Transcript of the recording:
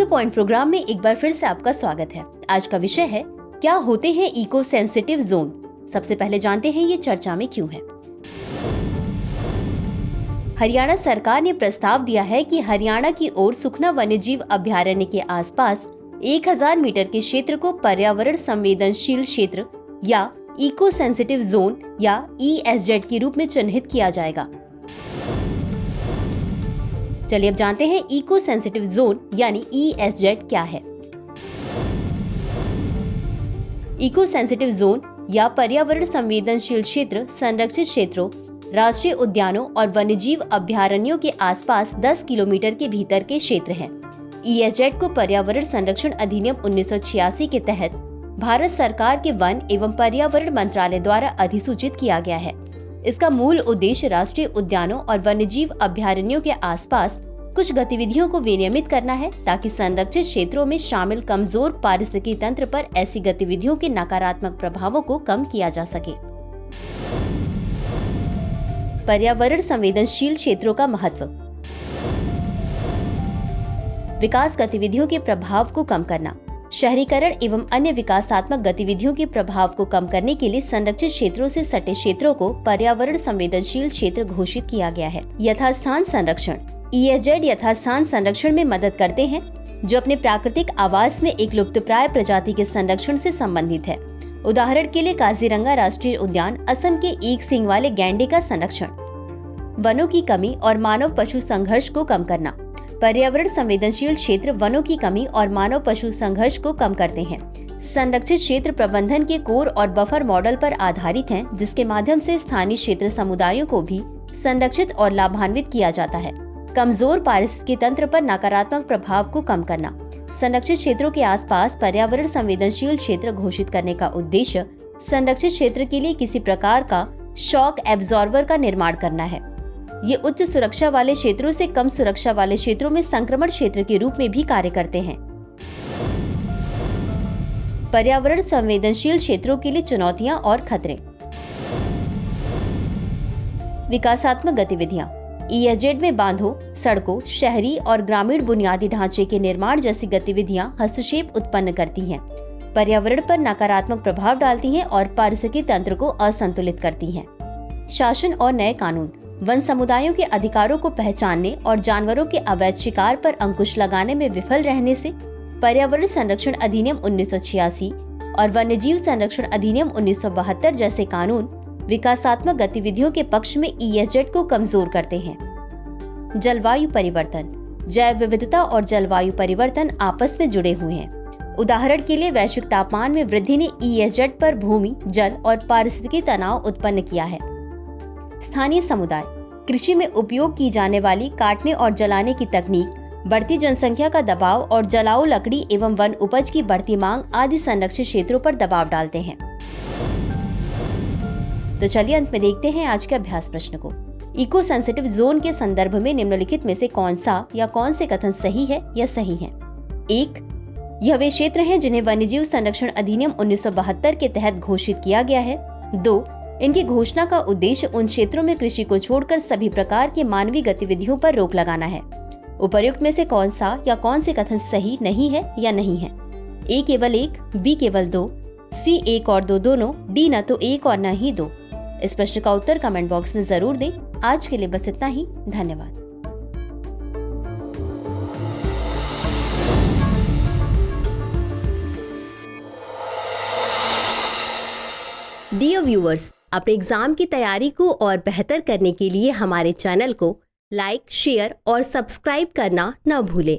Point programme में एक बार फिर से आपका स्वागत है। आज का विषय है क्या होते हैं इको सेंसिटिव जोन। सबसे पहले जानते हैं ये चर्चा में क्यों है। हरियाणा सरकार ने प्रस्ताव दिया है कि हरियाणा की ओर सुखना वन्यजीव अभयारण्य के आसपास 1000 मीटर के क्षेत्र को पर्यावरण संवेदनशील क्षेत्र या इको सेंसिटिव जोन या ESZ के रूप में चिन्हित किया जाएगा। चलिए अब जानते हैं इको सेंसिटिव जोन यानी ESZ क्या है। इको सेंसिटिव जोन या पर्यावरण संवेदनशील क्षेत्र संरक्षित क्षेत्रों, राष्ट्रीय उद्यानों और वन्यजीव अभयारण्यों के आसपास 10 किलोमीटर के भीतर के क्षेत्र हैं। ESZ को पर्यावरण संरक्षण अधिनियम 1986 के तहत भारत सरकार के वन एवं पर्यावरण मंत्रालय द्वारा अधिसूचित किया गया है। इसका मूल उद्देश्य राष्ट्रीय उद्यानों और वन्यजीव अभयारण्यों के आसपास कुछ गतिविधियों को विनियमित करना है ताकि संरक्षित क्षेत्रों में शामिल कमजोर पारिस्थितिकी तंत्र पर ऐसी गतिविधियों के नकारात्मक प्रभावों को कम किया जा सके। पर्यावरण संवेदनशील क्षेत्रों का महत्व। विकास गतिविधियों के प्रभाव को कम करना। शहरीकरण एवं अन्य विकासात्मक गतिविधियों के प्रभाव को कम करने के लिए संरक्षित क्षेत्रों से सटे क्षेत्रों को पर्यावरण संवेदनशील क्षेत्र घोषित किया गया है। यथास्थान संरक्षण। ESZ यथास्थान संरक्षण में मदद करते हैं जो अपने प्राकृतिक आवास में एक लुप्तप्राय प्रजाति के संरक्षण से संबंधित है। उदाहरण के लिए काजीरंगा राष्ट्रीय उद्यान असम के एक सींग वाले गैंडे का संरक्षण। वनों की कमी और मानव पशु संघर्ष को कम करना। पर्यावरण संवेदनशील क्षेत्र वनों की कमी और मानव पशु संघर्ष को कम करते हैं। संरक्षित क्षेत्र प्रबंधन के कोर और बफर मॉडल पर आधारित हैं, जिसके माध्यम से स्थानीय क्षेत्र समुदायों को भी संरक्षित और लाभान्वित किया जाता है। कमजोर पारिस्थितिकी तंत्र पर नकारात्मक प्रभाव को कम करना। संरक्षित क्षेत्रों के आसपास पर्यावरण संवेदनशील क्षेत्र घोषित करने का उद्देश्य संरक्षित क्षेत्र के लिए किसी प्रकार का शॉक एब्जॉर्बर का निर्माण करना है। ये उच्च सुरक्षा वाले क्षेत्रों से कम सुरक्षा वाले क्षेत्रों में संक्रमण क्षेत्र के रूप में भी कार्य करते हैं। पर्यावरण संवेदनशील क्षेत्रों के लिए चुनौतियां और खतरे। विकासात्मक गतिविधियां। ESZ में बांधों, सड़कों, शहरी और ग्रामीण बुनियादी ढांचे के निर्माण जैसी गतिविधियां हस्तक्षेप उत्पन्न करती हैं, पर्यावरण पर नकारात्मक प्रभाव डालती हैं और पारिस्थितिकी तंत्र को असंतुलित करती हैं। शासन और नए कानून। वन समुदायों के अधिकारों को पहचानने और जानवरों के अवैध शिकार पर अंकुश लगाने में विफल रहने से पर्यावरण संरक्षण अधिनियम 1986 और वन्यजीव संरक्षण अधिनियम 1972 जैसे कानून विकासात्मक गतिविधियों के पक्ष में ESZ को कमजोर करते हैं। जलवायु परिवर्तन। जैव विविधता और जलवायु परिवर्तन आपस में जुड़े हुए हैं। उदाहरण के लिए वैश्विक तापमान में वृद्धि ने ESZ पर भूमि, जल और पारिस्थितिकी तनाव उत्पन्न किया है। स्थानीय समुदाय। कृषि में उपयोग की जाने वाली काटने और जलाने की तकनीक, बढ़ती जनसंख्या का दबाव और जलाऊ लकड़ी एवं वन उपज की बढ़ती मांग आदि संरक्षित क्षेत्रों पर दबाव डालते हैं। तो चलिए अंत में देखते हैं आज के अभ्यास प्रश्न को। इको सेंसिटिव जोन के संदर्भ में निम्नलिखित में से कौन सा या कौन से कथन सही है या सही है। 1. यह वे क्षेत्र हैं जिन्हें वन्यजीव संरक्षण अधिनियम 1972 के तहत घोषित किया गया है। 2. इनकी घोषणा का उद्देश्य उन क्षेत्रों में कृषि को छोड़कर सभी प्रकार की मानवीय गतिविधियों पर रोक लगाना है। उपर्युक्त में से कौन सा या कौन से कथन सही नहीं है या नहीं है। A केवल 1, B केवल 2, C 1 और 2 दोनों, D न तो 1 और न ही 2। इस प्रश्न का उत्तर कमेंट बॉक्स में जरूर दें। आज के लिए बस इतना ही। धन्यवाद। डियर व्यूअर्स, अपने एग्जाम की तैयारी को और बेहतर करने के लिए हमारे चैनल को लाइक, शेयर और सब्सक्राइब करना न भूलें।